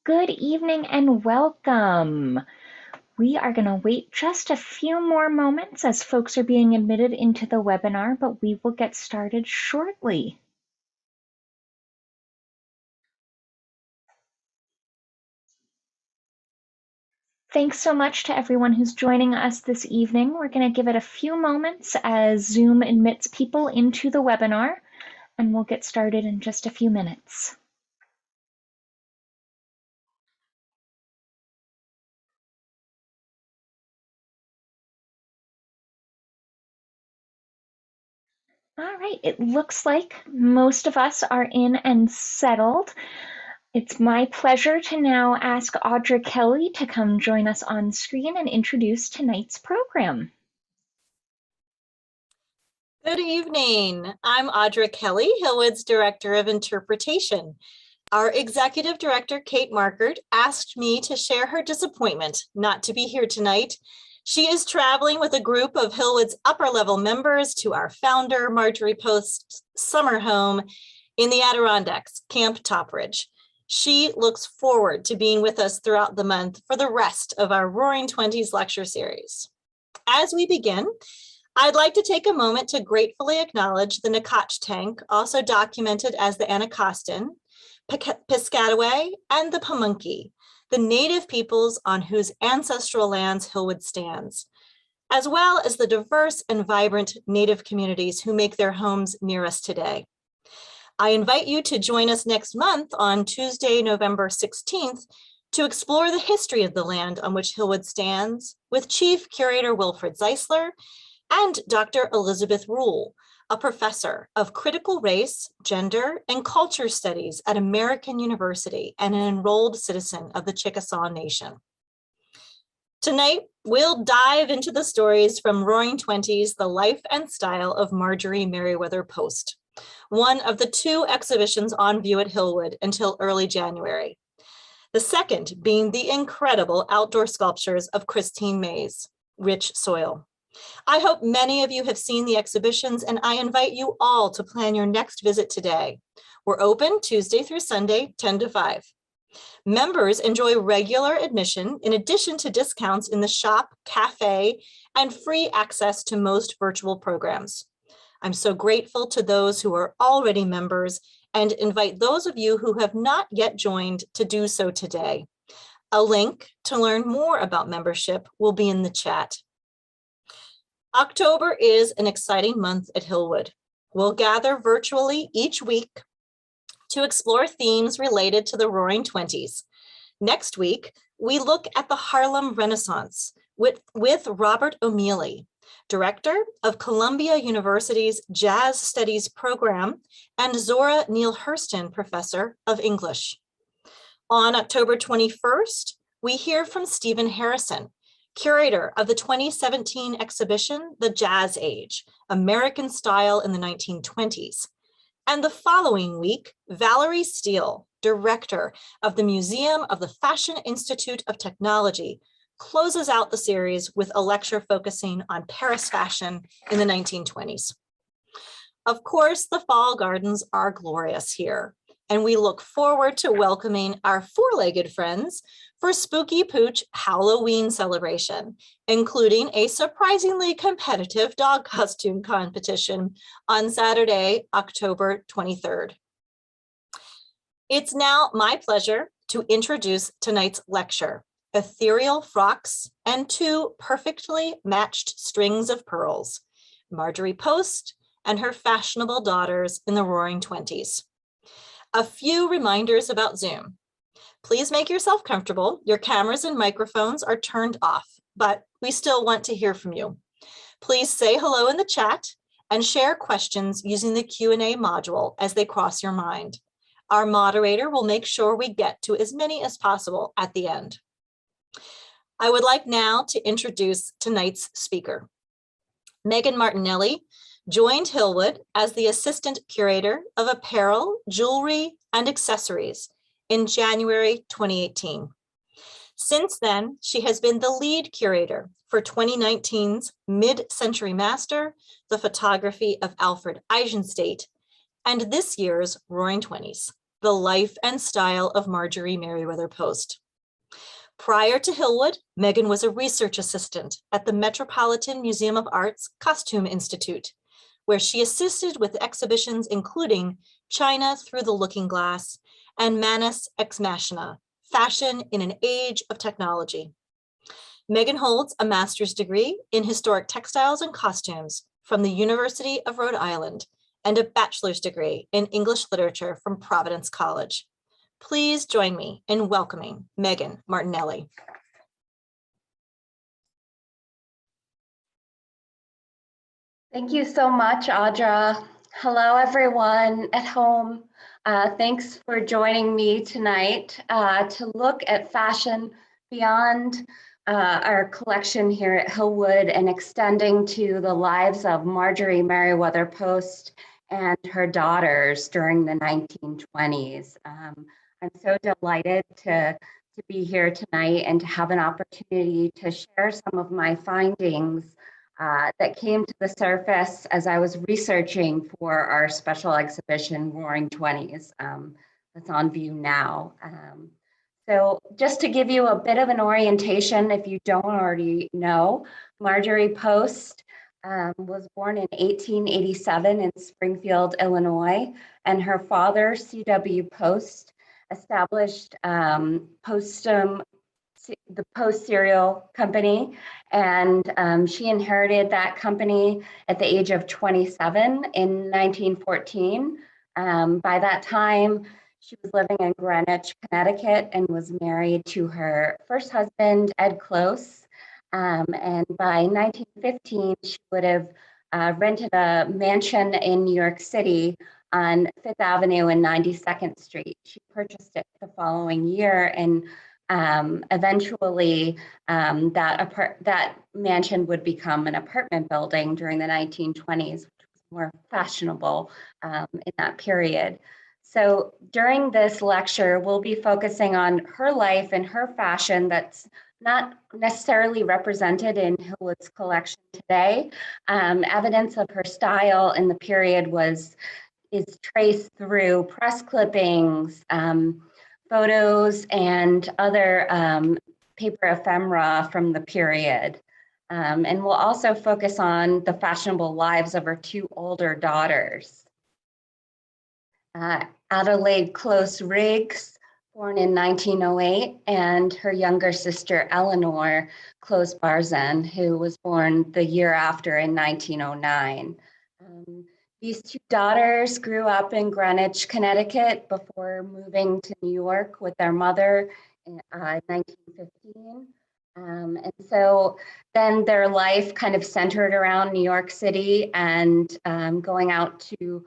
Good evening and welcome. We are going to wait just a few more moments as folks are being admitted into the webinar, but we will get started shortly. Thanks so much to everyone who's joining us this evening. We're going to give it a few moments as Zoom admits people into the webinar, and we'll get started in just a few minutes. All right, it looks like most of us are in and settled. It's my pleasure to now ask Audra Kelly to come join us on screen and introduce tonight's program. Good evening. I'm Audra Kelly, Hillwood's Director of Interpretation. Our Executive Director, Kate Markert, asked me to share her disappointment not to be here tonight. She is traveling with a group of Hillwood's upper-level members to our founder, Marjorie Post's summer home in the Adirondacks, Camp Topridge. She looks forward to being with us throughout the month for the rest of our Roaring Twenties lecture series. As we begin, I'd like to take a moment to gratefully acknowledge the Nacotch tank, also documented as the Anacostan, Piscataway, and the Pamunkey, the native peoples on whose ancestral lands Hillwood stands, as well as the diverse and vibrant native communities who make their homes near us today. I invite you to join us next month on Tuesday, November 16th, to explore the history of the land on which Hillwood stands with Chief Curator Wilfred Zeisler and Dr. Elizabeth Rule, a professor of critical race, gender, and culture studies at American University and an enrolled citizen of the Chickasaw Nation. Tonight, we'll dive into the stories from Roaring Twenties, the life and style of Marjorie Merriweather Post, one of the two exhibitions on view at Hillwood until early January. The second being the incredible outdoor sculptures of Christine Mays, Rich Soil. I hope many of you have seen the exhibitions, and I invite you all to plan your next visit today. We're open Tuesday through Sunday, 10 to 5. Members enjoy regular admission in addition to discounts in the shop, cafe, and free access to most virtual programs. I'm so grateful to those who are already members and invite those of you who have not yet joined to do so today. A link to learn more about membership will be in the chat. October is an exciting month at Hillwood. We'll gather virtually each week to explore themes related to the Roaring Twenties. Next week, we look at the Harlem Renaissance with Robert O'Mealy, Director of Columbia University's Jazz Studies Program, and Zora Neale Hurston, Professor of English. On October 21st, we hear from Stephen Harrison, curator of the 2017 exhibition, The Jazz Age, American Style in the 1920s. And the following week, Valerie Steele, director of the Museum of the Fashion Institute of Technology, closes out the series with a lecture focusing on Paris fashion in the 1920s. Of course, the fall gardens are glorious here, and we look forward to welcoming our four-legged friends for Spooky Pooch Halloween celebration, including a surprisingly competitive dog costume competition on Saturday, October 23rd. It's now my pleasure to introduce tonight's lecture, Ethereal Frocks and Two Perfectly Matched Strings of Pearls, Marjorie Post and her fashionable daughters in the Roaring Twenties. A few reminders about Zoom. Please make yourself comfortable. Your cameras and microphones are turned off, but we still want to hear from you. Please say hello in the chat and share questions using the Q&A module as they cross your mind. Our moderator will make sure we get to as many as possible at the end. I would like now to introduce tonight's speaker. Megan Martinelli joined Hillwood as the Assistant Curator of Apparel, Jewelry, and Accessories in January 2018. Since then, she has been the lead curator for 2019's Mid-Century Master, the photography of Alfred Eisenstadt, and this year's Roaring Twenties. the life and style of Marjorie Merriweather Post. Prior to Hillwood, Megan was a research assistant at the Metropolitan Museum of Art's Costume Institute, where she assisted with exhibitions including China Through the Looking Glass and Manus Ex Machina, Fashion in an Age of Technology. Megan holds a master's degree in historic textiles and costumes from the University of Rhode Island and a bachelor's degree in English literature from Providence College. Please join me in welcoming Megan Martinelli. Thank you so much, Audra. Hello, everyone at home. Thanks for joining me tonight to look at fashion beyond our collection here at Hillwood and extending to the lives of Marjorie Merriweather Post and her daughters during the 1920s. I'm so delighted to be here tonight and to have an opportunity to share some of my findings that came to the surface as I was researching for our special exhibition, Roaring Twenties, that's on view now. So just to give you a bit of an orientation, if you don't already know, Marjorie Post was born in 1887 in Springfield, Illinois, and her father, C.W. Post, established the Post Cereal Company, and she inherited that company at the age of 27 in 1914. By that time, she was living in Greenwich, Connecticut, and was married to her first husband, Ed Close. And by 1915, she would have rented a mansion in New York City on Fifth Avenue and 92nd Street. She purchased it the following year, and eventually that mansion would become an apartment building during the 1920s, which was more fashionable in that period. So during this lecture, we'll be focusing on her life and her fashion that's not necessarily represented in Hillwood's collection today. Evidence of her style in the period is traced through press clippings, photos, and other paper ephemera from the period. And we'll also focus on the fashionable lives of her two older daughters. Adelaide Close Riggs, born in 1908, and her younger sister Eleanor Close Barzan, who was born the year after in 1909. These two daughters grew up in Greenwich, Connecticut before moving to New York with their mother in 1915. And so then their life kind of centered around New York City and going out to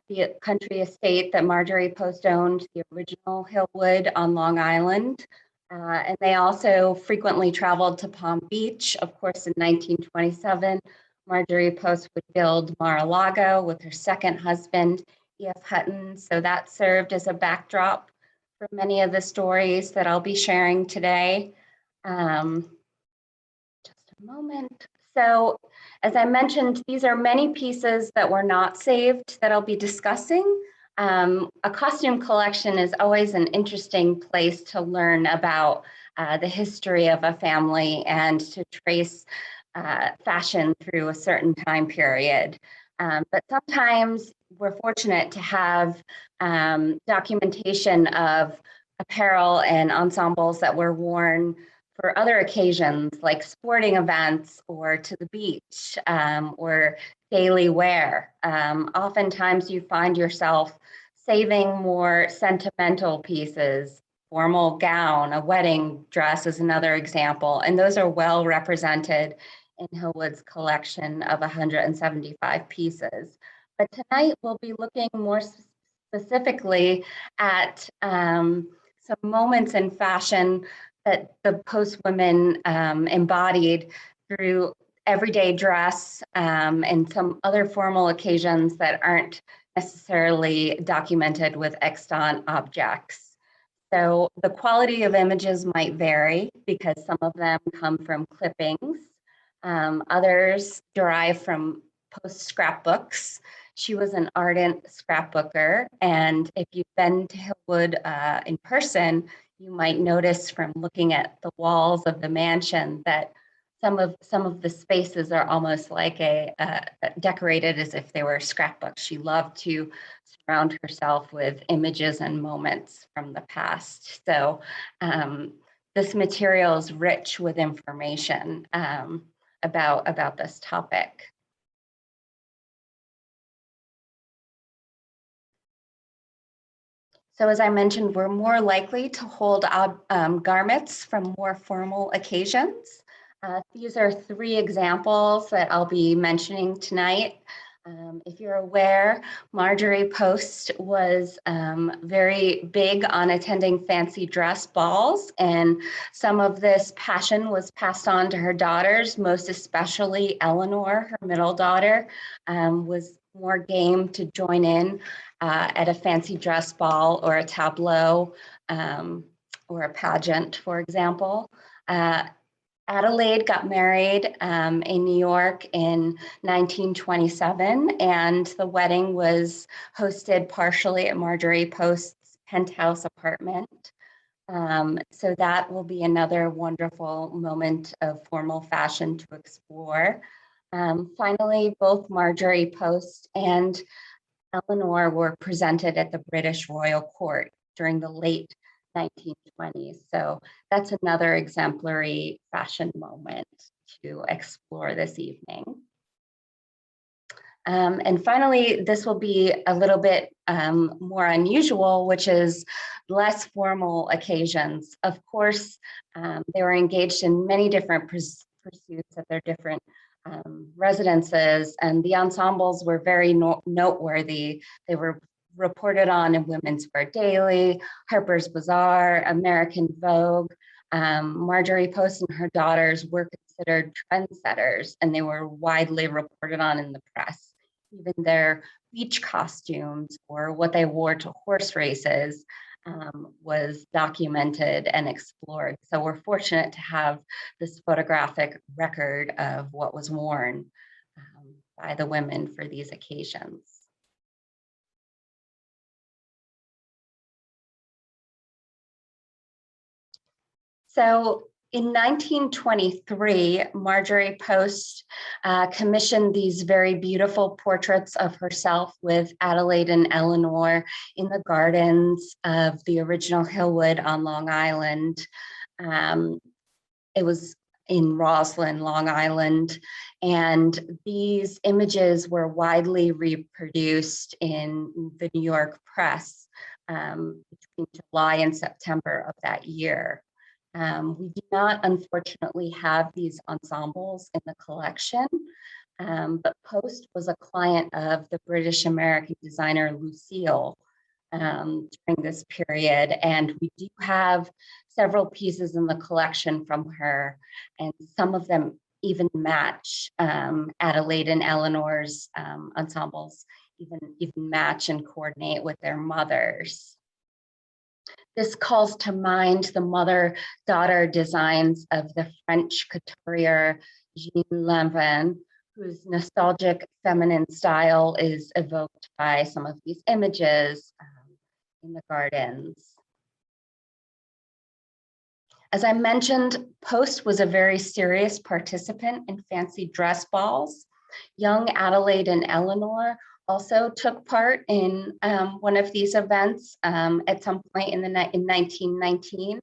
the country estate that Marjorie Post owned, the original Hillwood on Long Island. And they also frequently traveled to Palm Beach. Of course, in 1927, Marjorie Post would build Mar-a-Lago with her second husband, E.F. Hutton. So that served as a backdrop for many of the stories that I'll be sharing today. Just a moment. So as I mentioned, these are many pieces that were not saved that I'll be discussing. A costume collection is always an interesting place to learn about the history of a family and to trace fashion through a certain time period. But sometimes we're fortunate to have documentation of apparel and ensembles that were worn for other occasions like sporting events or to the beach or daily wear. Oftentimes you find yourself saving more sentimental pieces. Formal gown, a wedding dress is another example, and those are well represented in Hillwood's collection of 175 pieces. But tonight we'll be looking more specifically at some moments in fashion that the Post women embodied through everyday dress and some other formal occasions that aren't necessarily documented with extant objects. So the quality of images might vary because some of them come from clippings. Others derive from Post scrapbooks. She was an ardent scrapbooker, and if you've been to Hillwood in person, you might notice from looking at the walls of the mansion that some of the spaces are almost like decorated as if they were scrapbooks. She loved to surround herself with images and moments from the past. So this material is rich with information about this topic. So as I mentioned, we're more likely to hold garments from more formal occasions. These are 3 examples that I'll be mentioning tonight. If you're aware, Marjorie Post was very big on attending fancy dress balls, and some of this passion was passed on to her daughters, most especially Eleanor, her middle daughter, was more game to join in at a fancy dress ball or a tableau or a pageant, for example. Adelaide got married in New York in 1927, and the wedding was hosted partially at Marjorie Post's penthouse apartment. So that will be another wonderful moment of formal fashion to explore. Finally, both Marjorie Post and Eleanor were presented at the British Royal Court during the late 1920s. So that's another exemplary fashion moment to explore this evening. And finally, this will be a little bit more unusual, which is less formal occasions. Of course, they were engaged in many different pursuits at their different residences, and the ensembles were very noteworthy. They were reported on in Women's Wear Daily, Harper's Bazaar, American Vogue. Marjorie Post and her daughters were considered trendsetters, and they were widely reported on in the press. Even their beach costumes or what they wore to horse races was documented and explored. So we're fortunate to have this photographic record of what was worn by the women for these occasions. So in 1923, Marjorie Post commissioned these very beautiful portraits of herself with Adelaide and Eleanor in the gardens of the original Hillwood on Long Island. It was in Roslyn, Long Island, and these images were widely reproduced in the New York press between July and September of that year. We do not, unfortunately, have these ensembles in the collection, but Post was a client of the British American designer Lucille during this period, and we do have several pieces in the collection from her, and some of them even match Adelaide and Eleanor's ensembles, even match and coordinate with their mothers. This calls to mind the mother-daughter designs of the French couturier Jean Lanvin, whose nostalgic feminine style is evoked by some of these images in the gardens. As I mentioned, Post was a very serious participant in fancy dress balls. Young Adelaide and Eleanor also took part in one of these events at some point in 1919.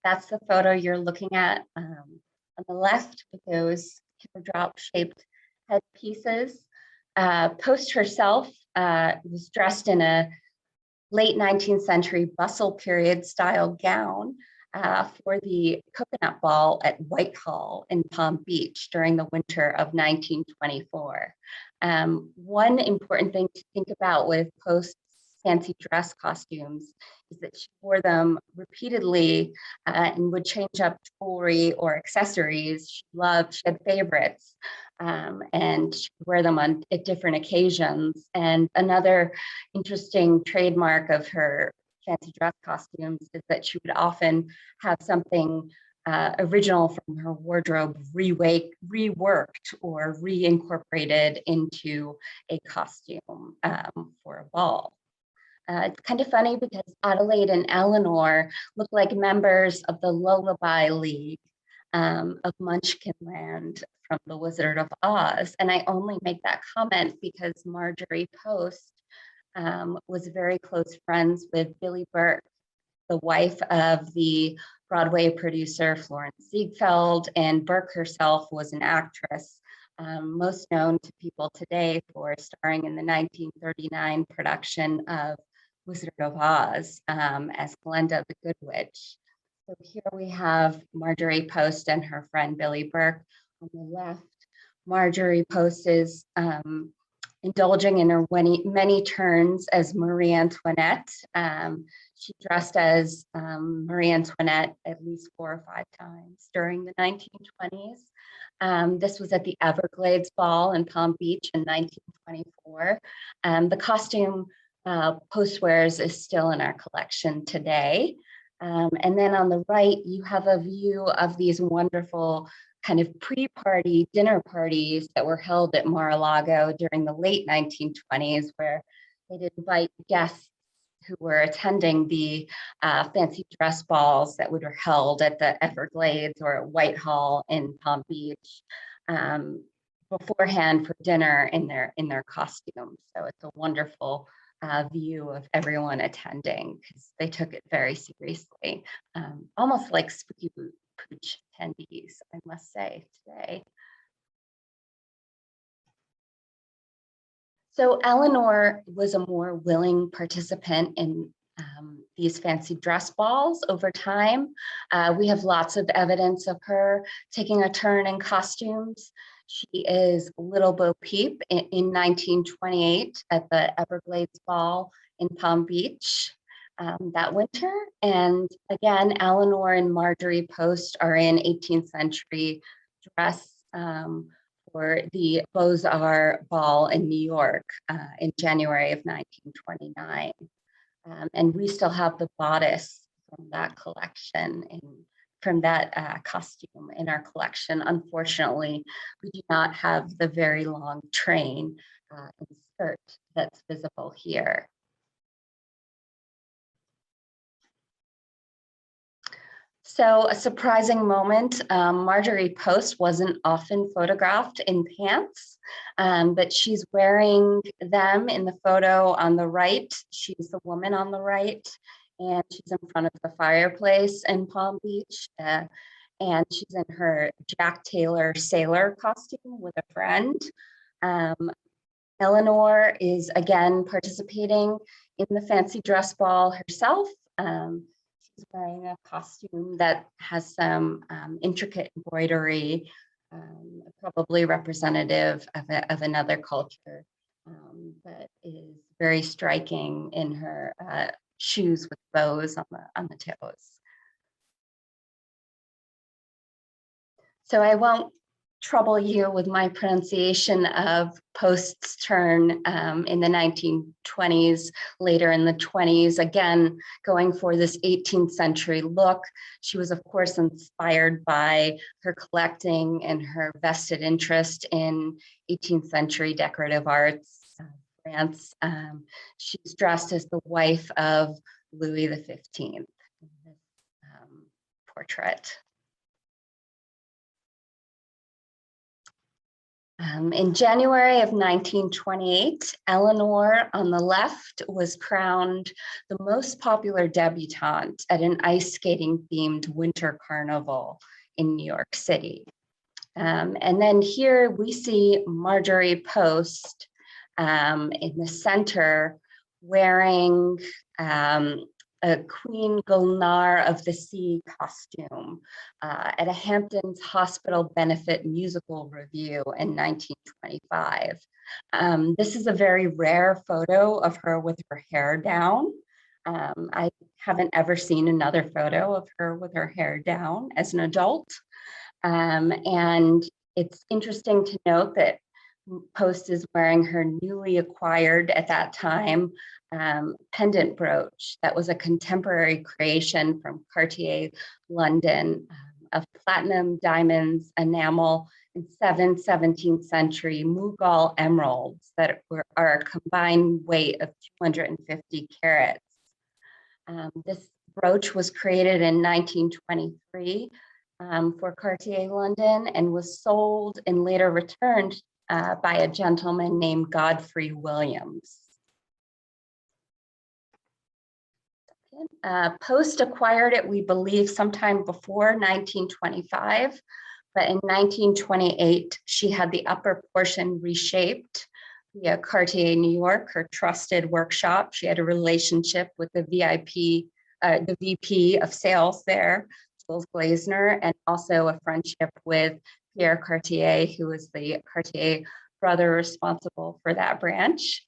That's the photo you're looking at on the left with those teardrop-shaped headpieces. Post herself was dressed in a late 19th century bustle period style gown for the Coconut Ball at Whitehall in Palm Beach during the winter of 1924. One important thing to think about with Post's fancy dress costumes is that she wore them repeatedly and would change up jewelry or accessories. She had favorites, and she would wear them at different occasions. And another interesting trademark of her fancy dress costumes is that she would often have something original from her wardrobe reworked or reincorporated into a costume for a ball. It's kind of funny because Adelaide and Eleanor look like members of the Lullaby League of Munchkinland from The Wizard of Oz. And I only make that comment because Marjorie Post was very close friends with Billie Burke, the wife of the Broadway producer Florence Ziegfeld, and Burke herself was an actress, most known to people today for starring in the 1939 production of Wizard of Oz as Glinda the Good Witch. So here we have Marjorie Post and her friend Billie Burke. On the left, Marjorie Post is indulging in her many turns as Marie Antoinette. She dressed as Marie Antoinette at least 4 or 5 times during the 1920s. This was at the Everglades Ball in Palm Beach in 1924. The costume Post wears is still in our collection today. And then on the right, you have a view of these wonderful kind of pre-party dinner parties that were held at Mar-a-Lago during the late 1920s, where they'd invite guests who were attending the fancy dress balls that were held at the Everglades or at Whitehall in Palm Beach beforehand for dinner in their costumes. So it's a wonderful view of everyone attending because they took it very seriously, almost like Spooky Pooch attendees, I must say, today. So Eleanor was a more willing participant in these fancy dress balls over time. We have lots of evidence of her taking a turn in costumes. She is Little Bo Peep in 1928 at the Everglades Ball in Palm Beach that winter. And again, Eleanor and Marjorie Post are in 18th century dress for the Beaux-Arts Ball in New York in January of 1929. And we still have the bodice from that collection from that costume in our collection. Unfortunately, we do not have the very long train and skirt that's visible here. So a surprising moment, Marjorie Post wasn't often photographed in pants, but she's wearing them in the photo on the right. She's the woman on the right, and she's in front of the fireplace in Palm Beach. And she's in her Jack Taylor sailor costume with a friend. Eleanor is again participating in the fancy dress ball herself. She's wearing a costume that has some intricate embroidery, probably representative of another culture, but is very striking in her shoes with bows on the toes. So I won't trouble you with my pronunciation of Post's turn in the 1920s, later in the 20s, again, going for this 18th century look. She was, of course, inspired by her collecting and her vested interest in 18th century decorative arts, France. She's dressed as the wife of Louis XV in this portrait. In January of 1928, Eleanor on the left was crowned the most popular debutante at an ice skating themed winter carnival in New York City. And then here we see Marjorie Post in the center wearing a Queen Gulnare of the Sea costume at a Hamptons Hospital benefit musical review in 1925. This is a very rare photo of her with her hair down. I haven't ever seen another photo of her with her hair down as an adult. And it's interesting to note that Post is wearing her newly acquired at that time pendant brooch that was a contemporary creation from Cartier London, a platinum, diamonds, enamel, and 17th century Mughal emeralds that are a combined weight of 250 carats. This brooch was created in 1923 for Cartier London and was sold and later returned by a gentleman named Godfrey Williams. Post acquired it, we believe, sometime before 1925, but in 1928, she had the upper portion reshaped via Cartier New York, her trusted workshop. She had a relationship with the VP of sales there, Jules Glazner, and also a friendship with Pierre Cartier, who was the Cartier brother responsible for that branch.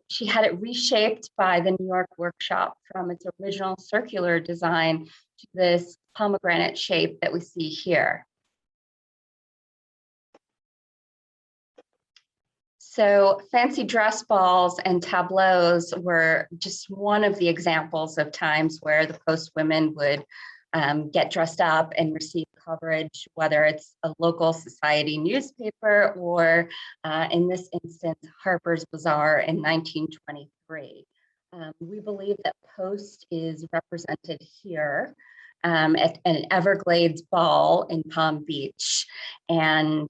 She had it reshaped by the New York workshop from its original circular design to this pomegranate shape that we see here. So fancy dress balls and tableaus were just one of the examples of times where the Post women would get dressed up and receive coverage, whether it's a local society newspaper or in this instance, Harper's Bazaar in 1923. We believe that Post is represented here at an Everglades ball in Palm Beach. And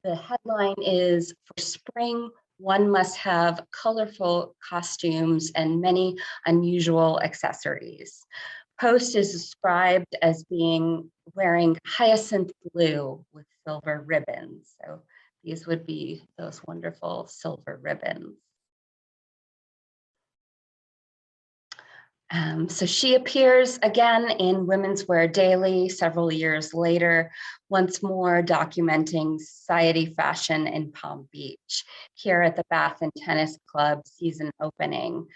the headline is, "For spring, one must have colorful costumes and many unusual accessories." Post is described as wearing hyacinth blue with silver ribbons. So these would be those wonderful silver ribbons. So she appears again in Women's Wear Daily several years later, once more documenting society fashion in Palm Beach, here at the Bath and Tennis Club season opening.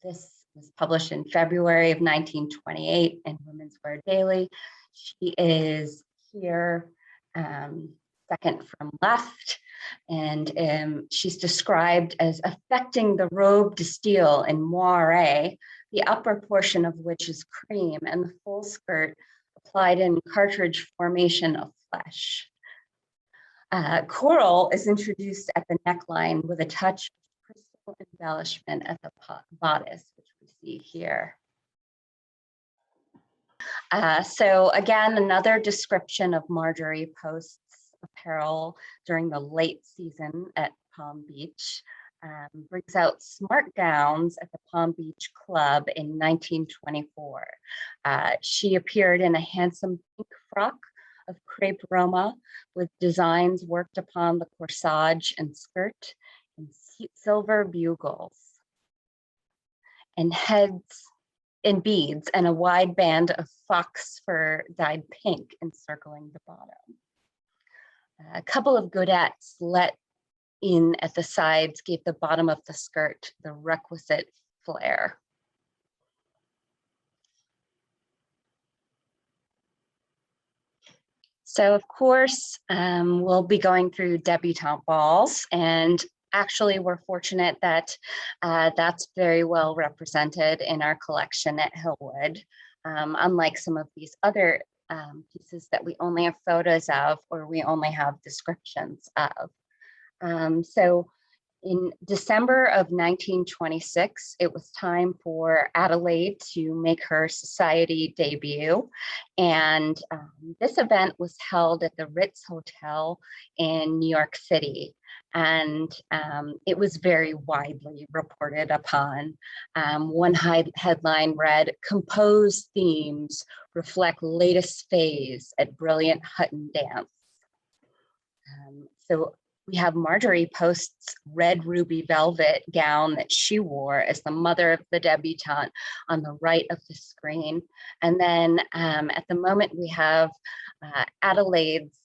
This was published in February of 1928 in Women's Wear Daily. She is here, second from left, and she's described as affecting the robe de style in moire, the upper portion of which is cream, and the full skirt applied in cartridge formation of flesh. Coral is introduced at the neckline with a touch of crystal embellishment at the bodice, which we see here. So again, another description of Marjorie Post's apparel during the late season at Palm Beach. Brings out smart gowns at the Palm Beach Club in 1924. She appeared in a handsome pink frock of crepe Roma with designs worked upon the corsage and skirt and silver bugles and heads and beads and a wide band of fox fur dyed pink encircling the bottom. A couple of godettes let in at the sides gave the bottom of the skirt the requisite flare. So of course, we'll be going through debutante balls, and actually we're fortunate that that's very well represented in our collection at Hillwood, unlike some of these other pieces that we only have photos of or we only have descriptions of. So in December of 1926, it was time for Adelaide to make her society debut. And this event was held at the Ritz Hotel in New York City. And it was very widely reported upon. One headline read, "Composed themes reflect latest phase at brilliant Hutton dance." So we have Marjorie Post's red ruby velvet gown that she wore as the mother of the debutante on the right of the screen. And then at the moment we have Adelaide's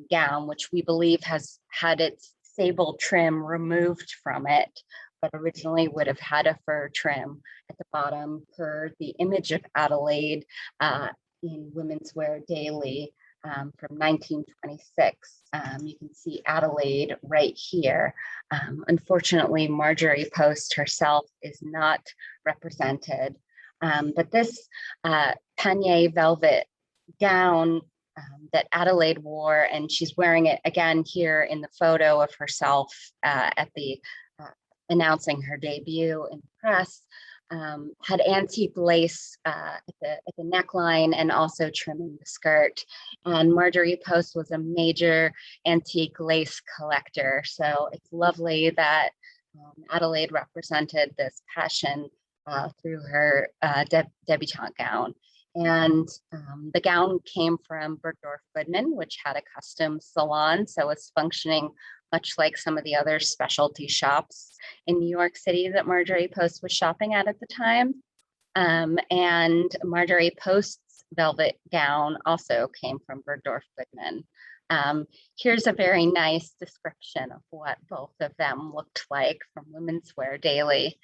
gown, which we believe has had its sable trim removed from it, but originally would have had a fur trim at the bottom per the image of Adelaide in Women's Wear Daily. From 1926. You can see Adelaide right here. Unfortunately, Marjorie Post herself is not represented, but this pannier velvet gown that Adelaide wore, and she's wearing it again here in the photo of herself at the announcing her debut in the press, had antique lace at the neckline and also trimming the skirt. And Marjorie Post was a major antique lace collector. So it's lovely that Adelaide represented this passion through her debutante gown. And the gown came from Bergdorf Goodman, which had a custom salon. So it's functioning much like some of the other specialty shops in New York City that Marjorie Post was shopping at the time. And Marjorie Post's velvet gown also came from Bergdorf Goodman. Here's a very nice description of what both of them looked like from Women's Wear Daily.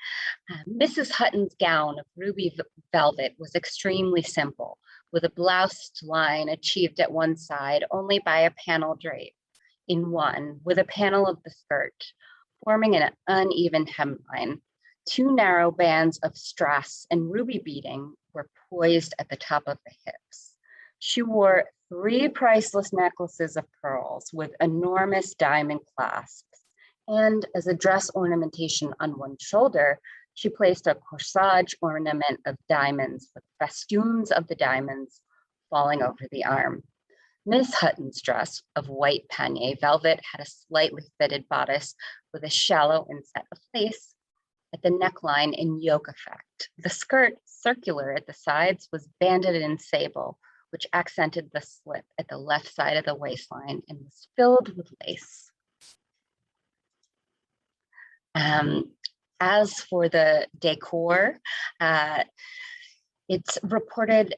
Mrs. Hutton's gown of ruby velvet was extremely simple, with a bloused line achieved at one side only by a panel drape in one, with a panel of the skirt, forming an uneven hemline. Two narrow bands of strass and ruby beading were poised at the top of the hips. She wore 3 priceless necklaces of pearls with enormous diamond clasps, and as a dress ornamentation on one shoulder, she placed a corsage ornament of diamonds with festoons of the diamonds falling over the arm. Miss Hutton's dress of white pagne velvet had a slightly fitted bodice with a shallow inset of lace at the neckline in yoke effect. The skirt, circular at the sides, was banded in sable, which accented the slit at the left side of the waistline and was filled with lace. As for the decor, it's reported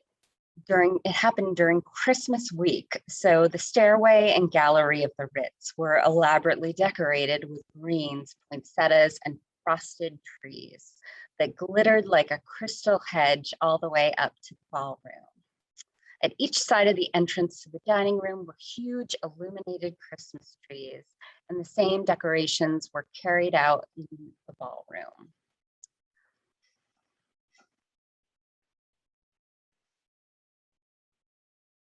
it happened during Christmas week. So the stairway and gallery of the Ritz were elaborately decorated with greens, poinsettias, and frosted trees that glittered like a crystal hedge all the way up to the ballroom. At each side of the entrance to the dining room were huge illuminated Christmas trees, and the same decorations were carried out in the ballroom.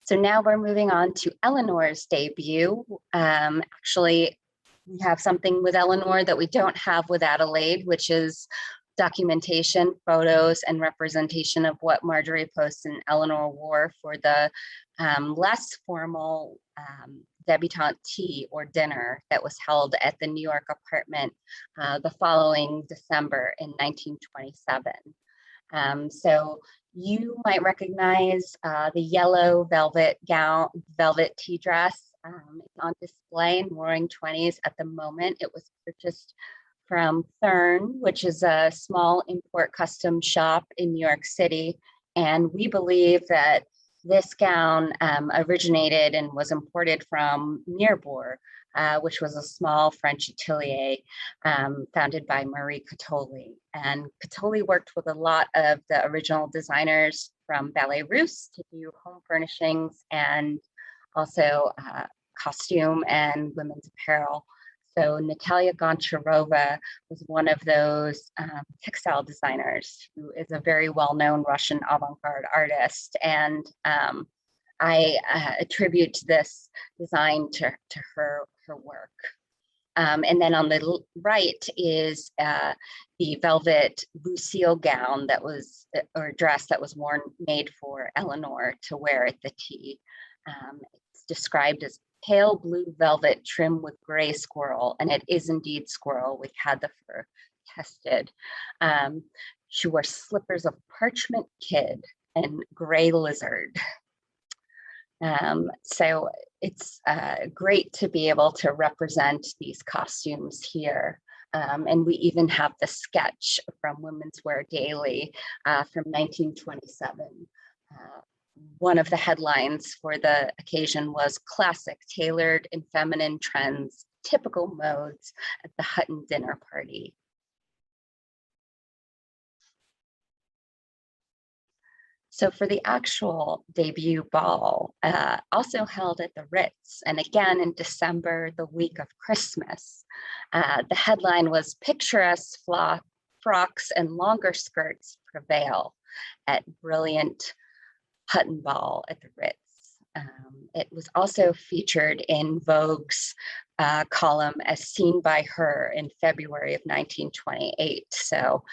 So now we're moving on to Eleanor's debut. Actually, we have something with Eleanor that we don't have with Adelaide, which is documentation, photos, and representation of what Marjorie Post and Eleanor wore for the less formal debutante tea or dinner that was held at the New York apartment the following December in 1927. So you might recognize the yellow velvet gown, velvet tea dress. It's on display in Roaring Twenties at the moment. It was purchased from Thurn, which is a small import custom shop in New York City. And we believe that this gown originated and was imported from Mirbourg, which was a small French atelier founded by Marie Catoli. And Catoli worked with a lot of the original designers from Ballet Russe to do home furnishings and also costume and women's apparel. So Natalia Goncharova was one of those textile designers who is a very well-known Russian avant-garde artist. And I attribute this design to her work. And then on the right is the velvet Lucille gown that was, or dress that was made for Eleanor to wear at the tea. It's described as pale blue velvet trimmed with gray squirrel, and it is indeed squirrel. We had the fur tested. She wore slippers of parchment kid and gray lizard. So it's great to be able to represent these costumes here. And we even have the sketch from Women's Wear Daily from 1927. One of the headlines for the occasion was "Classic Tailored in Feminine Trends, Typical Modes at the Hutton Dinner Party." So for the actual debut ball, also held at the Ritz, and again in December, the week of Christmas, the headline was "Picturesque frocks and longer skirts prevail at brilliant Hutton Ball at the Ritz." It was also featured in Vogue's column as seen by her in February of 1928. So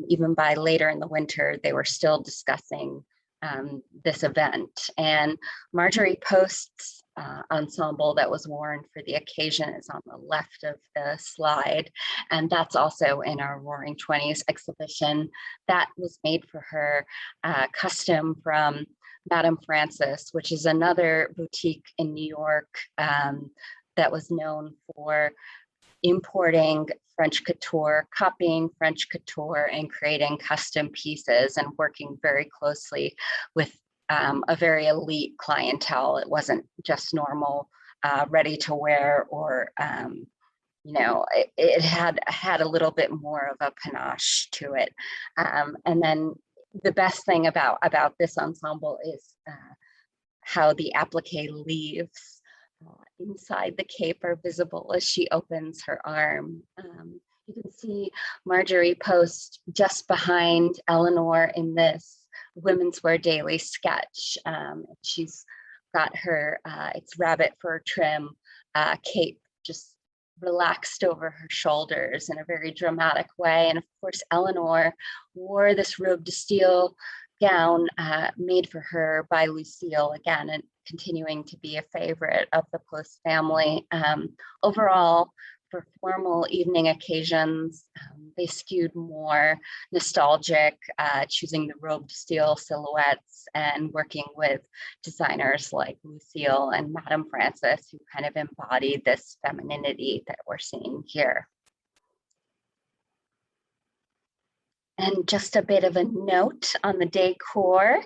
even by later in the winter, they were still discussing this event. And Marjorie Post's ensemble that was worn for the occasion is on the left of the slide. And that's also in our Roaring Twenties exhibition. That was made for her custom from Madame Francis, which is another boutique in New York that was known for importing French couture, copying French couture, and creating custom pieces and working very closely with a very elite clientele. It wasn't just normal, ready to wear, or you know, it had a little bit more of a panache to it. And then the best thing about this ensemble is how the applique leaves inside the cape are visible as she opens her arm. You can see Marjorie Post just behind Eleanor in this Women's Wear Daily sketch. She's got her, it's rabbit fur trim cape just relaxed over her shoulders in a very dramatic way. And of course, Eleanor wore this robe de style gown made for her by Lucille, again, and continuing to be a favorite of the Post family. Overall, for formal evening occasions, they skewed more nostalgic, choosing the robe de style silhouettes and working with designers like Lucille and Madame Francis, who kind of embodied this femininity that we're seeing here. And just a bit of a note on the decor.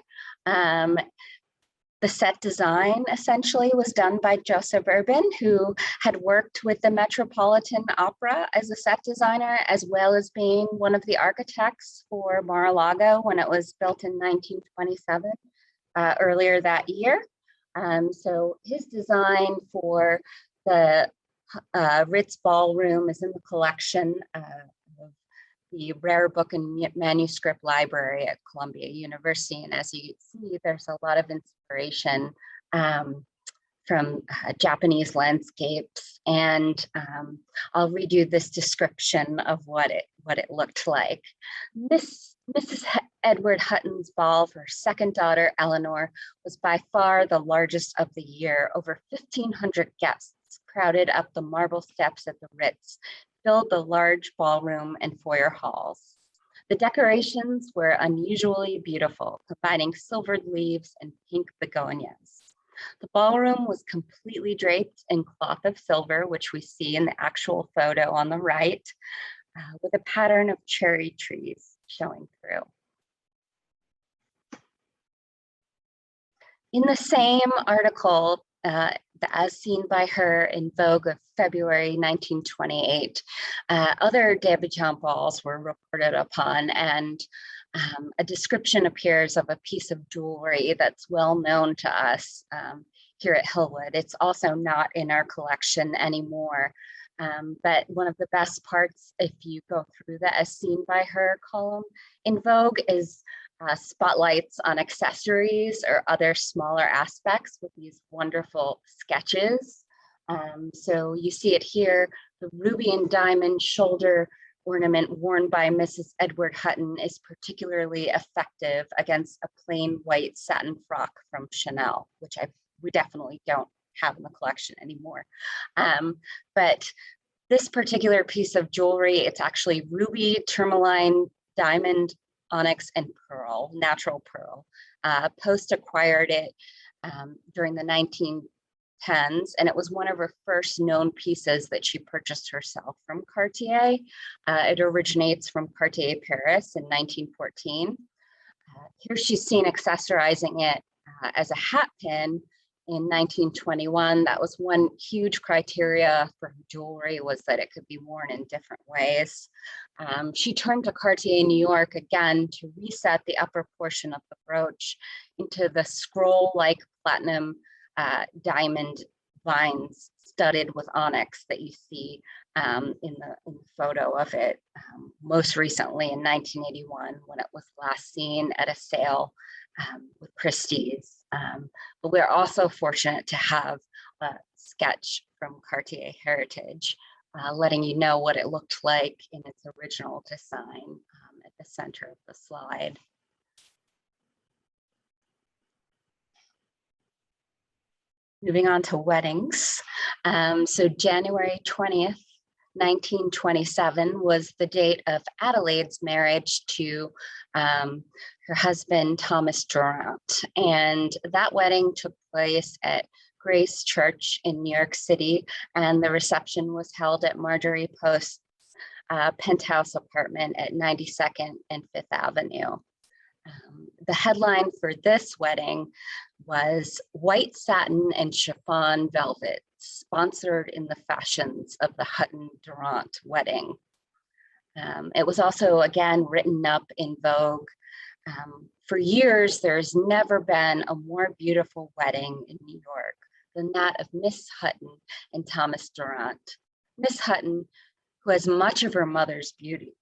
The set design essentially was done by Joseph Urban, who had worked with the Metropolitan Opera as a set designer, as well as being one of the architects for Mar-a-Lago when it was built in 1927, earlier that year. So his design for the Ritz Ballroom is in the collection of the Rare Book and Manuscript Library at Columbia University. And as you see, there's a lot of inspiration from Japanese landscapes. And I'll read you this description of what it looked like. Mrs. Edward Hutton's ball for her second daughter, Eleanor, was by far the largest of the year. Over 1,500 guests crowded up the marble steps at the Ritz, filled the large ballroom and foyer halls. The decorations were unusually beautiful, combining silvered leaves and pink begonias. The ballroom was completely draped in cloth of silver, which we see in the actual photo on the right, with a pattern of cherry trees showing through. In the same article, as seen by her in Vogue of February 1928, other debutante balls were reported upon, and a description appears of a piece of jewelry that's well known to us here at Hillwood. It's also not in our collection anymore, but one of the best parts, if you go through the As Seen by Her column in Vogue, is spotlights on accessories or other smaller aspects with these wonderful sketches. So you see it here, the ruby and diamond shoulder ornament worn by Mrs. Edward Hutton is particularly effective against a plain white satin frock from Chanel, which we definitely don't have in the collection anymore. But this particular piece of jewelry, it's actually ruby, tourmaline, diamond, onyx, and pearl, natural pearl. Post acquired it during the 1910s, and it was one of her first known pieces that she purchased herself from Cartier. It originates from Cartier Paris in 1914. Here she's seen accessorizing it as a hat pin in 1921. That was one huge criteria for her jewelry, was that it could be worn in different ways. She turned to Cartier New York again to reset the upper portion of the brooch into the scroll-like platinum diamond vines studded with onyx that you see in the photo of it, most recently in 1981 when it was last seen at a sale with Christie's. But we're also fortunate to have a sketch from Cartier Heritage, letting you know what it looked like in its original design at the center of the slide. Moving on to weddings. So January 20th, 1927 was the date of Adelaide's marriage to her husband, Thomas Durant. And that wedding took place at Grace Church in New York City, and the reception was held at Marjorie Post's penthouse apartment at 92nd and 5th Avenue. The headline for this wedding was "White Satin and Chiffon Velvet, sponsored in the fashions of the Hutton Durant wedding." It was also, again, written up in Vogue. For years, there's never been a more beautiful wedding in New York than that of Miss Hutton and Thomas Durant. Miss Hutton, who has much of her mother's beauty,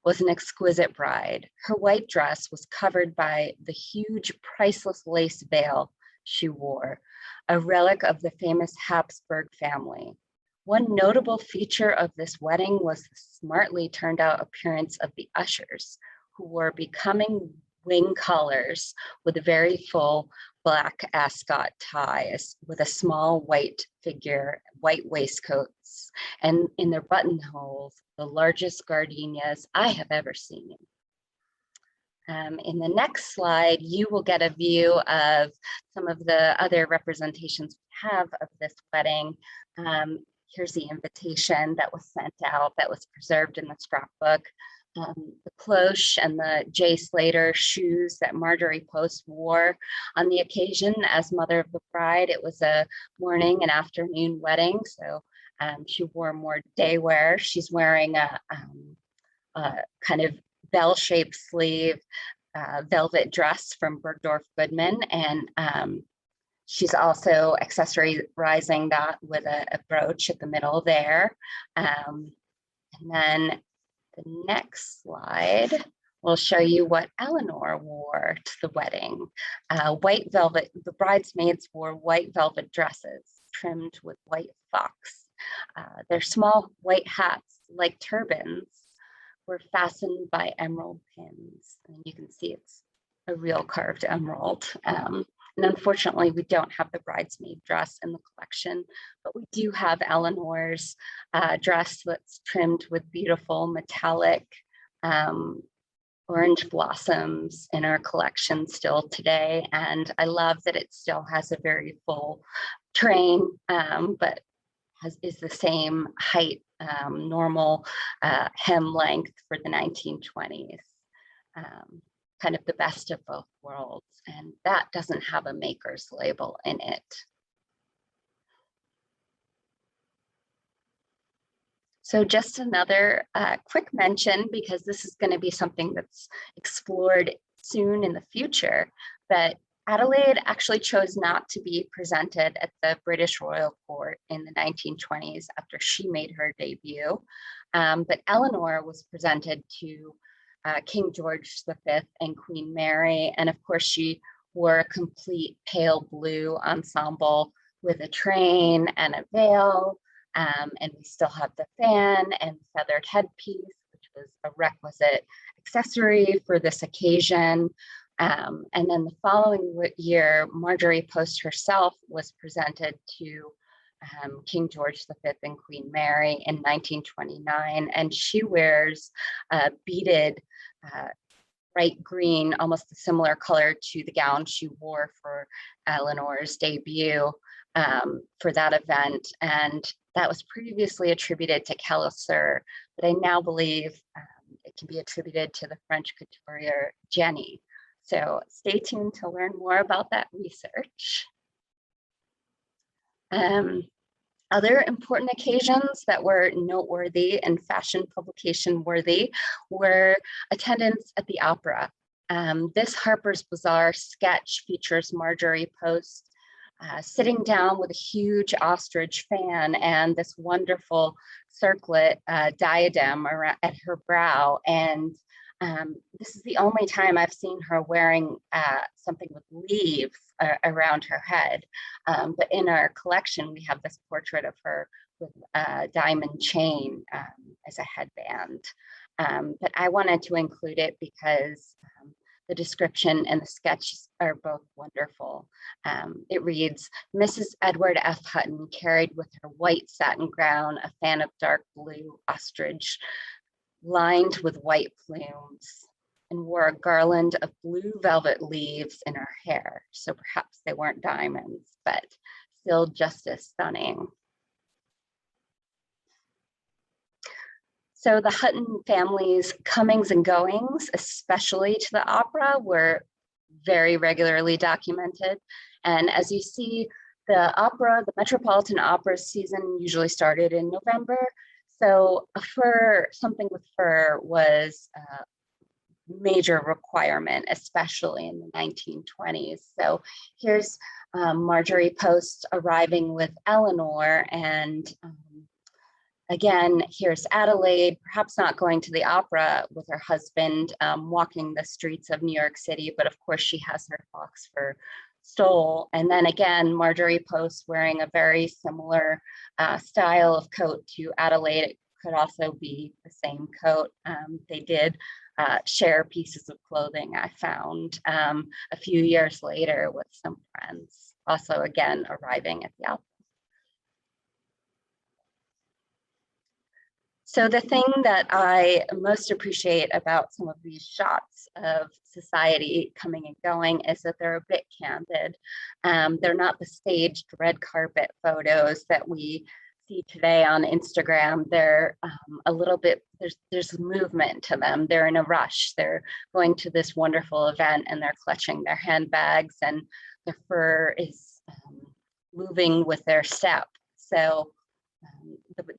was an exquisite bride. Her white dress was covered by the huge, priceless lace veil she wore, a relic of the famous Habsburg family. One notable feature of this wedding was the smartly turned out appearance of the ushers, who wore becoming wing collars with very full black ascot ties with a small white figure, white waistcoats, and in their buttonholes, the largest gardenias I have ever seen. In the next slide, you will get a view of some of the other representations we have of this wedding. Here's the invitation that was sent out that was preserved in the scrapbook. The cloche and the J. Slater shoes that Marjorie Post wore on the occasion as mother of the bride. It was a morning and afternoon wedding, so she wore more day wear. She's wearing a kind of bell-shaped sleeve velvet dress from Bergdorf Goodman, and she's also accessorizing that with a brooch at the middle there. And then the next slide will show you what Eleanor wore to the wedding. White velvet, the bridesmaids wore white velvet dresses trimmed with white fox. Their small white hats, like turbans, were fastened by emerald pins. And you can see it's a real carved emerald. And unfortunately, we don't have the bridesmaid dress in the collection, but we do have Eleanor's dress that's trimmed with beautiful metallic orange blossoms in our collection still today. And I love that it still has a very full train, but is the same height, normal hem length for the 1920s. Kind of the best of both worlds, and that doesn't have a maker's label in it. So just another quick mention, because this is going to be something that's explored soon in the future, but Adelaide actually chose not to be presented at the British Royal Court in the 1920s after she made her debut, but Eleanor was presented to King George V and Queen Mary. And of course, she wore a complete pale blue ensemble with a train and a veil. And we still have the fan and feathered headpiece, which was a requisite accessory for this occasion. And then the following year, Marjorie Post herself was presented to King George V and Queen Mary in 1929, and she wears beaded bright green, almost a similar color to the gown she wore for Eleanor's debut for that event. And that was previously attributed to Kellisser, but I now believe it can be attributed to the French couturier Jenny. So stay tuned to learn more about that research. Other important occasions that were noteworthy and fashion publication worthy were attendance at the opera. This Harper's Bazaar sketch features Marjorie Post sitting down with a huge ostrich fan and this wonderful circlet diadem at her brow. And this is the only time I've seen her wearing something with leaves around her head. But in our collection, we have this portrait of her with a diamond chain as a headband. But I wanted to include it because the description and the sketches are both wonderful. It reads, Mrs. Edward F. Hutton carried with her white satin gown a fan of dark blue ostrich lined with white plumes, and wore a garland of blue velvet leaves in her hair. So perhaps they weren't diamonds, but still just as stunning. So the Hutton family's comings and goings, especially to the opera, were very regularly documented. And as you see, the opera, the Metropolitan Opera season usually started in November. So a fur, something with fur was a major requirement, especially in the 1920s. So here's Marjorie Post arriving with Eleanor, and again, here's Adelaide, perhaps not going to the opera with her husband, walking the streets of New York City, but of course she has her fox fur stole. And then again, Marjorie Post wearing a very similar style of coat to Adelaide. It could also be the same coat. They did share pieces of clothing, I found a few years later with some friends, also again, arriving at the opera. So the thing that I most appreciate about some of these shots of society coming and going is that they're a bit candid. They're not the staged red carpet photos that we see today on Instagram. They're a little bit, there's movement to them. They're in a rush. They're going to this wonderful event and they're clutching their handbags, and the fur is moving with their step. So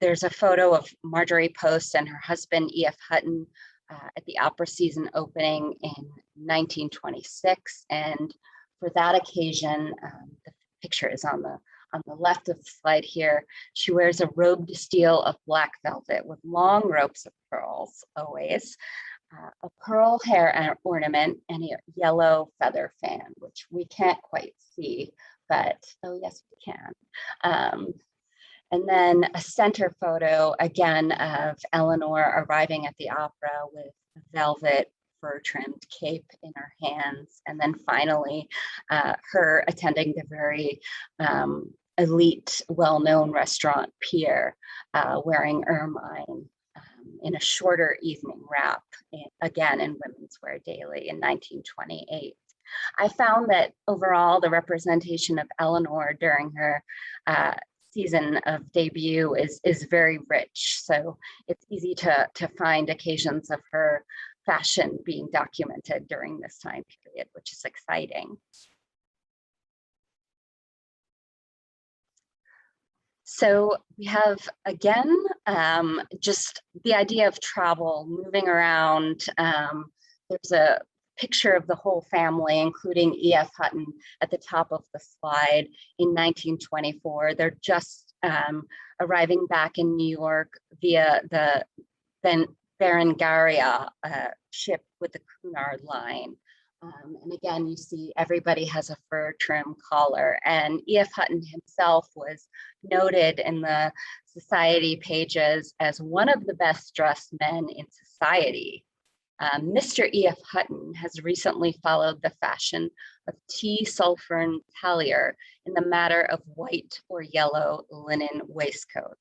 there's a photo of Marjorie Post and her husband, E.F. Hutton, at the opera season opening in 1926. And for that occasion, the picture is on the left of the slide here. She wears a robe de steel of black velvet with long ropes of pearls, always, a pearl hair ornament, and a yellow feather fan, which we can't quite see, but, oh yes, we can. And then a center photo, again, of Eleanor arriving at the opera with a velvet fur-trimmed cape in her hands. And then finally, her attending the very elite, well-known restaurant Pier, wearing ermine in a shorter evening wrap, again in Women's Wear Daily in 1928. I found that overall, the representation of Eleanor during her season of debut is very rich. So it's easy to find occasions of her fashion being documented during this time period, which is exciting. So we have, again, just the idea of travel, moving around. There's a picture of the whole family, including E.F. Hutton at the top of the slide in 1924. They're just arriving back in New York via the Berengaria ship with the Cunard line. And again, you see everybody has a fur trim collar, and E.F. Hutton himself was noted in the society pages as one of the best dressed men in society. Mr. E.F. Hutton has recently followed the fashion of T. Sulphurn Tallier in the matter of white or yellow linen waistcoats.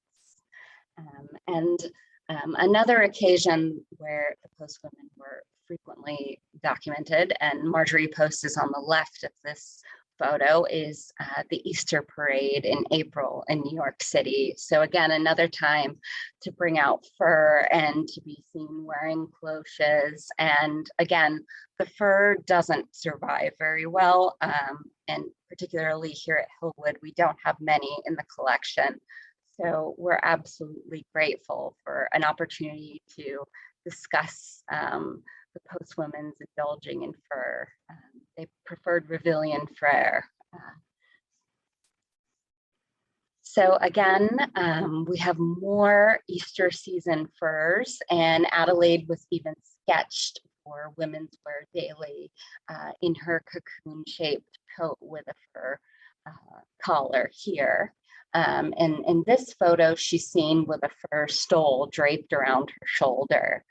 Another occasion where the Post women were frequently documented, and Marjorie Post is on the left of this photo, is the Easter parade in April in New York City. So again, another time to bring out fur and to be seen wearing cloches. And again, the fur doesn't survive very well. And particularly here at Hillwood, we don't have many in the collection. So we're absolutely grateful for an opportunity to discuss the Post women's indulging in fur. They preferred Revillion Frere. So again, we have more Easter season furs, and Adelaide was even sketched for women's wear daily in her cocoon-shaped coat with a fur collar here. And in this photo, she's seen with a fur stole draped around her shoulder.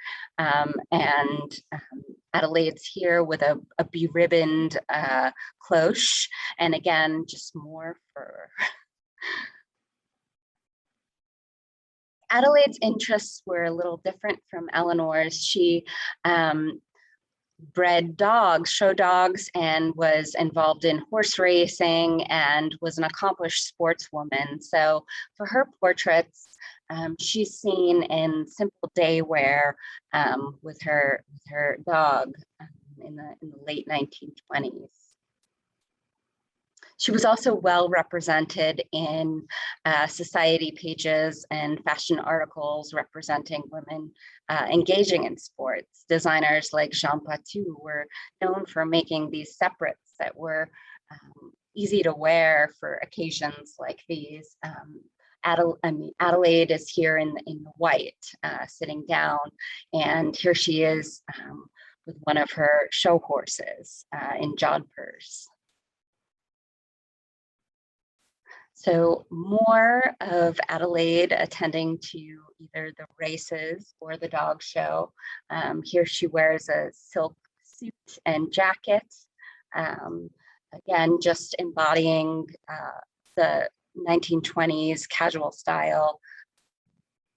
Adelaide's here with a beribboned cloche, and again, just more fur. Adelaide's interests were a little different from Eleanor's. She bred dogs, show dogs, and was involved in horse racing and was an accomplished sportswoman. So for her portraits, she's seen in simple day wear with her dog in the late 1920s. She was also well represented in society pages and fashion articles representing women engaging in sports. Designers like Jean Patou were known for making these separates that were easy to wear for occasions like these. Adelaide is here in the white, sitting down, and here she is with one of her show horses in jodhpurs. So more of Adelaide attending to either the races or the dog show. Here she wears a silk suit and jacket. Again, just embodying the 1920s casual style.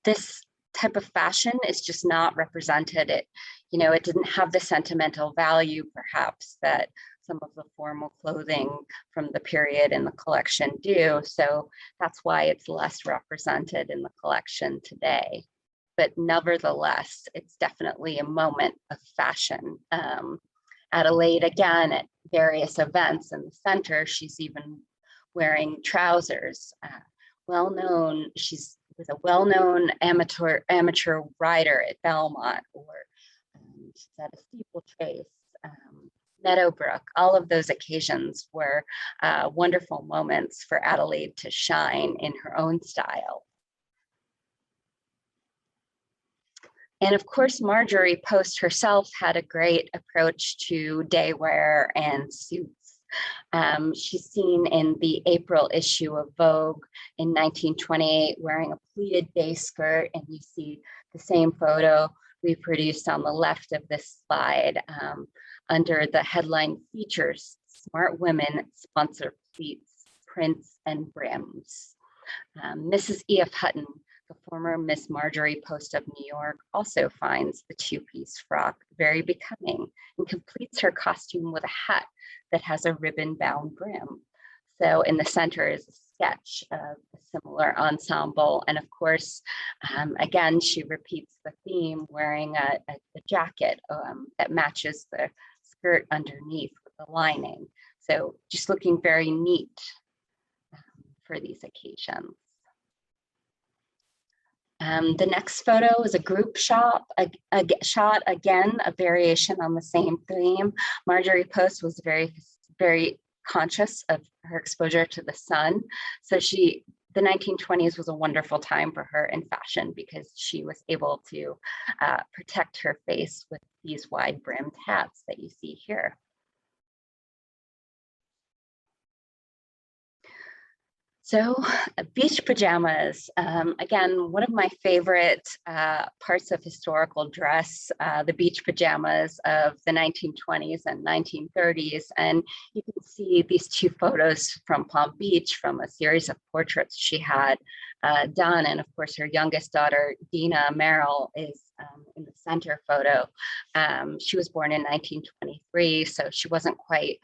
This type of fashion is just not represented. It didn't have the sentimental value perhaps that some of the formal clothing from the period in the collection do. So that's why it's less represented in the collection today. But nevertheless, it's definitely a moment of fashion. Adelaide, again, at various events in the center, she's even wearing trousers. She's with a well-known amateur rider at Belmont, or she's at a steeplechase. Meadowbrook, all of those occasions were wonderful moments for Adelaide to shine in her own style. And of course, Marjorie Post herself had a great approach to day wear and suits. She's seen in the April issue of Vogue in 1928 wearing a pleated day skirt, and you see the same photo reproduced on the left of this slide. Under the headline features, smart women sponsor pleats, prints, and brims. Mrs. E.F. Hutton, the former Miss Marjorie Post of New York, also finds the two-piece frock very becoming and completes her costume with a hat that has a ribbon-bound brim. So in the center is a sketch of a similar ensemble. And of course, again, she repeats the theme wearing a jacket that matches the skirt underneath with the lining. So just looking very neat for these occasions. The next photo is a group shot, again, a variation on the same theme. Marjorie Post was very, very conscious of her exposure to the sun. So the 1920s was a wonderful time for her in fashion because she was able to protect her face with these wide brimmed hats that you see here. So beach pajamas, again, one of my favorite parts of historical dress, the beach pajamas of the 1920s and 1930s. And you can see these two photos from Palm Beach from a series of portraits she had done. And of course, her youngest daughter, Dina Merrill, is in the center photo. She was born in 1923, so she wasn't quite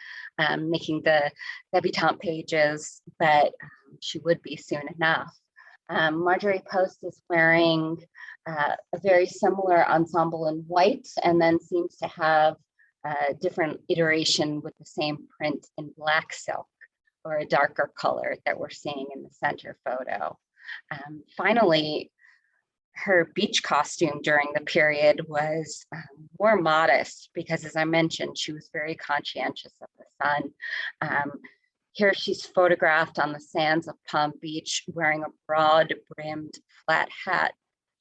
making the debutante pages, but she would be soon enough. Marjorie Post is wearing a very similar ensemble in white, and then seems to have a different iteration with the same print in black silk, or a darker color that we're seeing in the center photo. Finally, her beach costume during the period was more modest because, as I mentioned, she was very conscientious of the sun. Here she's photographed on the sands of Palm Beach wearing a broad brimmed flat hat.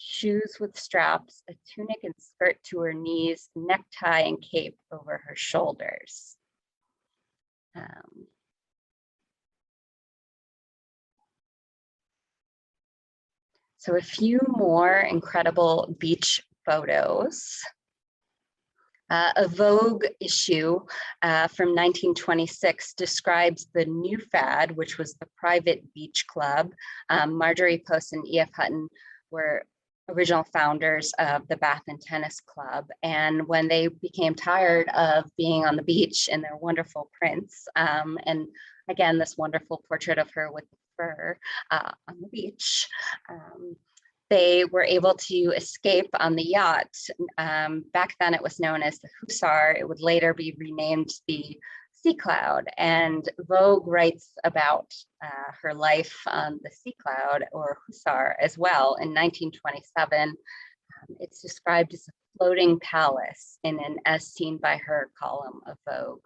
shoes with straps, a tunic and skirt to her knees, necktie and cape over her shoulders. So a few more incredible beach photos. A Vogue issue from 1926 describes the new fad, which was the private beach club. Marjorie Post and E.F. Hutton were original founders of the Bath and Tennis Club. And when they became tired of being on the beach in their wonderful prints, and again, this wonderful portrait of her with the fur on the beach, they were able to escape on the yacht. Back then it was known as the Hussar. It would later be renamed the Sea Cloud. And Vogue writes about her life on the Sea Cloud or Hussar as well. In 1927, it's described as a floating palace in an As Seen by Her column of Vogue.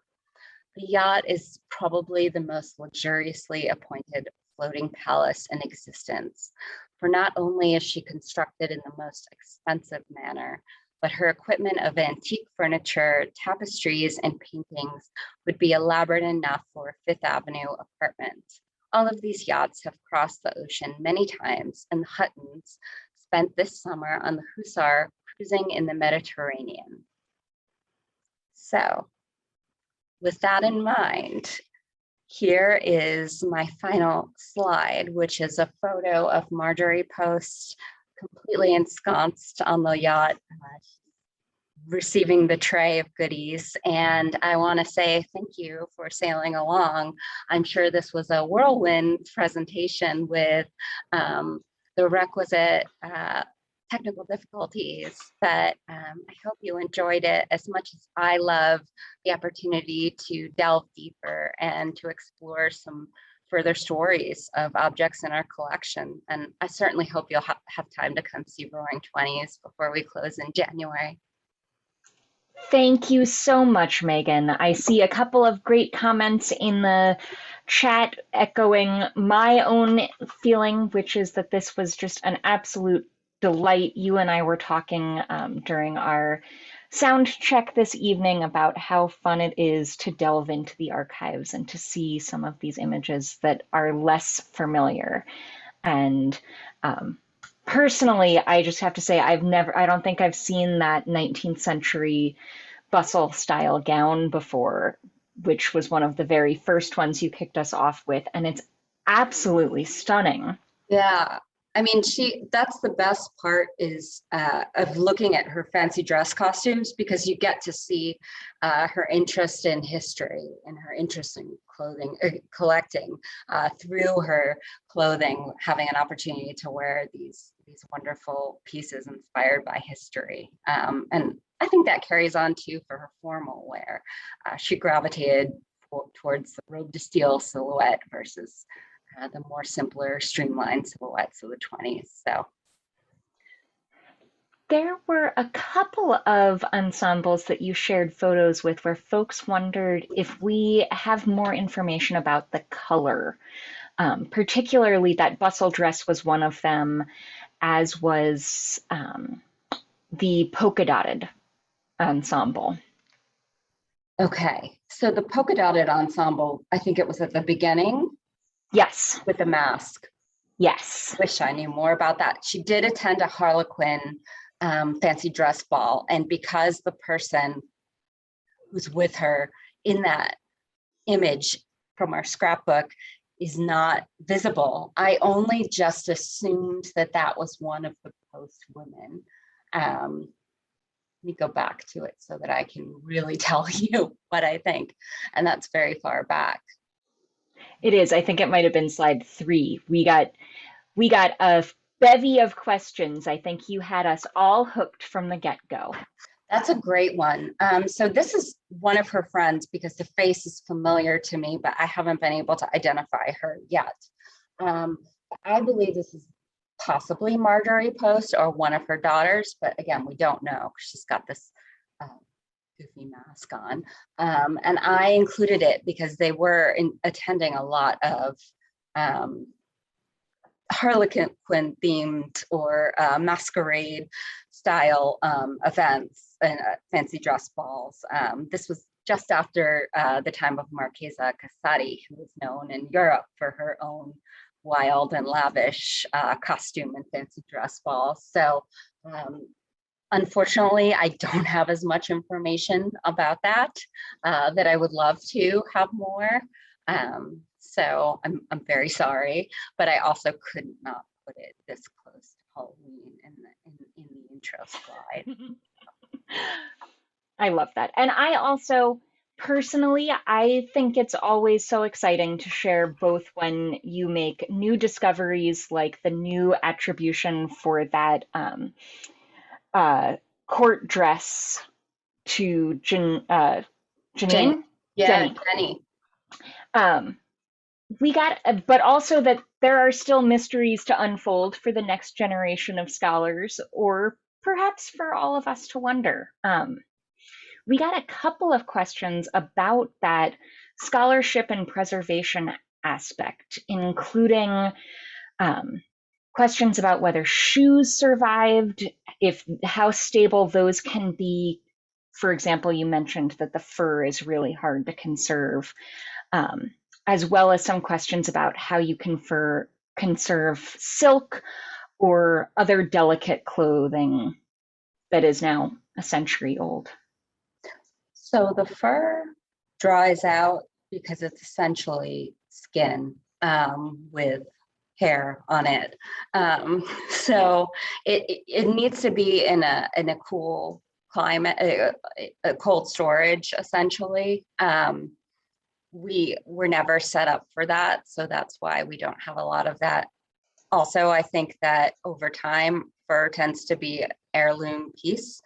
The yacht is probably the most luxuriously appointed floating palace in existence. For not only is she constructed in the most expensive manner, but her equipment of antique furniture, tapestries, and paintings would be elaborate enough for a Fifth Avenue apartment. All of these yachts have crossed the ocean many times, and the Huttons spent this summer on the Hussar cruising in the Mediterranean. So, with that in mind, here is my final slide, which is a photo of Marjorie Post completely ensconced on the yacht, receiving the tray of goodies. And I want to say thank you for sailing along. I'm sure this was a whirlwind presentation with the requisite technical difficulties, but I hope you enjoyed it as much as I love the opportunity to delve deeper and to explore some further stories of objects in our collection. And I certainly hope you'll have time to come see Roaring Twenties before we close in January. Thank you so much, Megan. I see a couple of great comments in the chat echoing my own feeling, which is that this was just an absolute delight. You and I were talking during our sound check this evening about how fun it is to delve into the archives and to see some of these images that are less familiar. And personally, I just have to say, I don't think I've seen that 19th century bustle style gown before, which was one of the very first ones you kicked us off with. And it's absolutely stunning. Yeah. I mean, that's the best part is of looking at her fancy dress costumes, because you get to see her interest in history and her interest in clothing, collecting through her clothing, having an opportunity to wear these wonderful pieces inspired by history. And I think that carries on too for her formal wear. She gravitated towards the robe de style silhouette versus the more simpler, streamlined silhouettes of the 20s. So there were a couple of ensembles that you shared photos with where folks wondered if we have more information about the color. Particularly that bustle dress was one of them, as was the polka dotted ensemble. Okay, so the polka dotted ensemble, I think it was at the beginning. Yes. With the mask. Yes. Wish I knew more about that. She did attend a Harlequin fancy dress ball, and because the person who's with her in that image from our scrapbook is not visible, I only just assumed that that was one of the Post women. Let me go back to it so that I can really tell you what I think, and that's very far back. It is. I think it might have been slide 3. We got a bevy of questions. I think you had us all hooked from the get-go. That's a great one. So this is one of her friends, because the face is familiar to me, but I haven't been able to identify her yet. I believe this is possibly Marjorie Post or one of her daughters, but again, we don't know. She's got this goofy mask on. And I included it because they were attending a lot of Harlequin themed or masquerade style events and fancy dress balls. This was just after the time of Marchesa Casati, who was known in Europe for her own wild and lavish costume and fancy dress balls. So unfortunately, I don't have as much information about that that I would love to have more. So I'm very sorry, but I also could not put it this close to Halloween in the intro slide. I love that. And I also personally, I think it's always so exciting to share both when you make new discoveries, like the new attribution for that uh, court dress to Jenny. Janine? Yeah, Jenny. Jenny. Um, we got, but also that there are still mysteries to unfold for the next generation of scholars, or perhaps for all of us to wonder. We got a couple of questions about that scholarship and preservation aspect, including questions about whether shoes survived, if how stable those can be. For example, you mentioned that the fur is really hard to conserve, as well as some questions about how you conserve silk or other delicate clothing that is now a century old. So the fur dries out because it's essentially skin with hair on it. So it needs to be in a cool climate, a cold storage essentially. We were never set up for that, so that's why we don't have a lot of that. Also, I think that over time, fur tends to be an heirloom piece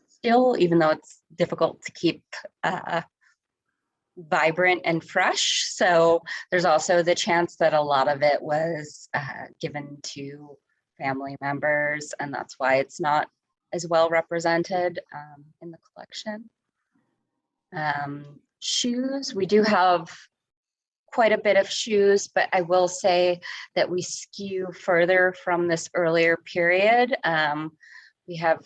still, even though it's difficult to keep vibrant and fresh. So there's also the chance that a lot of it was given to family members, and that's why it's not as well represented in the collection. Shoes, we do have quite a bit of shoes, but I will say that we skew further from this earlier period. We have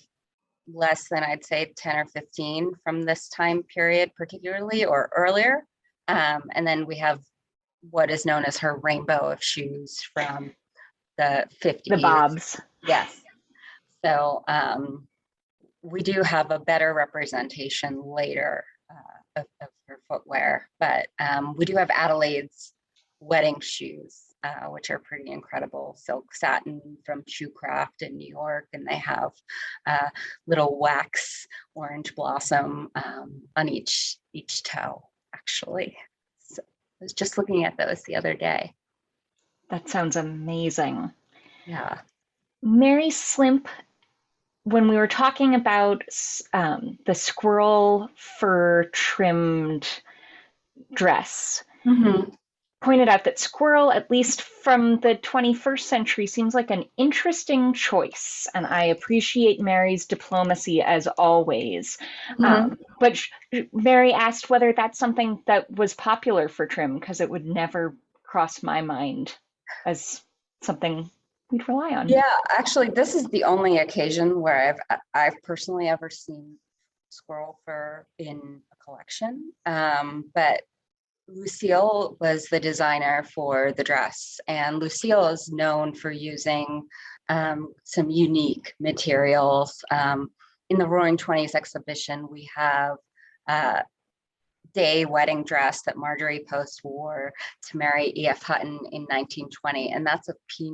less than, I'd say, 10 or 15 from this time period particularly, or earlier. And then we have what is known as her rainbow of shoes from the 50s. The bobs. Yes. So we do have a better representation later of her footwear, but we do have Adelaide's wedding shoes, which are pretty incredible. Silk satin from Shoecraft in New York, and they have little wax orange blossom on each toe, actually. So I was just looking at those the other day. That sounds amazing. Yeah. Mary Slimp, when we were talking about the squirrel fur trimmed dress, pointed out that squirrel, at least from the 21st century, seems like an interesting choice. And I appreciate Mary's diplomacy as always. But Mary asked whether that's something that was popular for trim, because it would never cross my mind as something we'd rely on. Yeah, actually, this is the only occasion where I've personally ever seen squirrel fur in a collection. But Lucille was the designer for the dress, and Lucille is known for using some unique materials. In the Roaring Twenties exhibition, we have day wedding dress that Marjorie Post wore to marry E.F. Hutton in 1920, and that's a pina